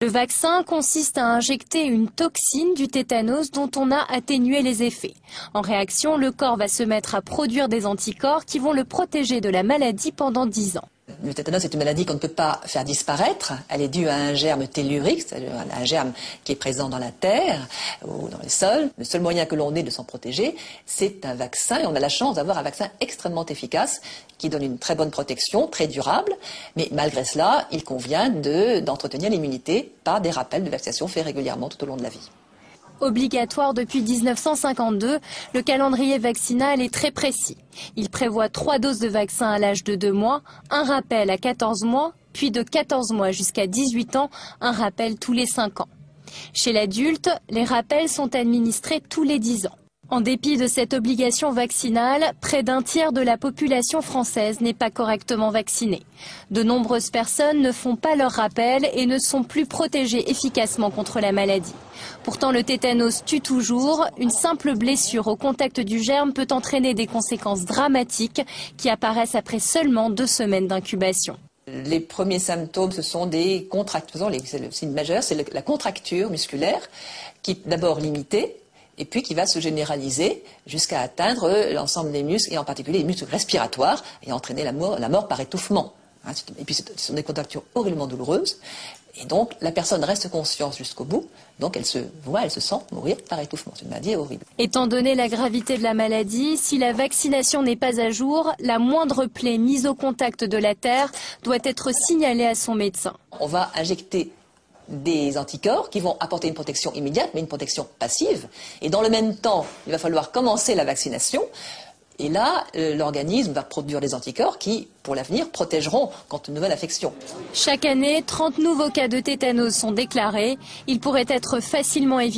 Le vaccin consiste à injecter une toxine du tétanos dont on a atténué les effets. En réaction, le corps va se mettre à produire des anticorps qui vont le protéger de la maladie pendant 10 ans. Le tétanos est une maladie qu'on ne peut pas faire disparaître. Elle est due à un germe tellurique, c'est-à-dire un germe qui est présent dans la terre ou dans les sols. Le seul moyen que l'on ait de s'en protéger, c'est un vaccin. Et on a la chance d'avoir un vaccin extrêmement efficace qui donne une très bonne protection, très durable. Mais malgré cela, il convient d'entretenir l'immunité par des rappels de vaccination faits régulièrement tout au long de la vie. Obligatoire depuis 1952, le calendrier vaccinal est très précis. Il prévoit 3 doses de vaccin à l'âge de 2 mois, un rappel à 14 mois, puis de 14 mois jusqu'à 18 ans, un rappel tous les 5 ans. Chez l'adulte, les rappels sont administrés tous les 10 ans. En dépit de cette obligation vaccinale, près d'un tiers de la population française n'est pas correctement vaccinée. De nombreuses personnes ne font pas leur rappel et ne sont plus protégées efficacement contre la maladie. Pourtant, le tétanos tue toujours. Une simple blessure au contact du germe peut entraîner des conséquences dramatiques qui apparaissent après seulement 2 semaines d'incubation. Les premiers symptômes, ce sont des contractures. Le signe majeur, c'est la contracture musculaire qui est d'abord limitée, et puis qui va se généraliser jusqu'à atteindre l'ensemble des muscles, et en particulier les muscles respiratoires, et entraîner la mort par étouffement. Et puis ce sont des contractures horriblement douloureuses, et donc la personne reste consciente jusqu'au bout, donc elle se sent mourir par étouffement. C'est une maladie horrible. Étant donné la gravité de la maladie, si la vaccination n'est pas à jour, la moindre plaie mise au contact de la terre doit être signalée à son médecin. On va injecter des anticorps qui vont apporter une protection immédiate, mais une protection passive. Et dans le même temps, il va falloir commencer la vaccination. Et là, l'organisme va produire des anticorps qui, pour l'avenir, protégeront contre une nouvelle infection. Chaque année, 30 nouveaux cas de tétanos sont déclarés. Ils pourraient être facilement évités.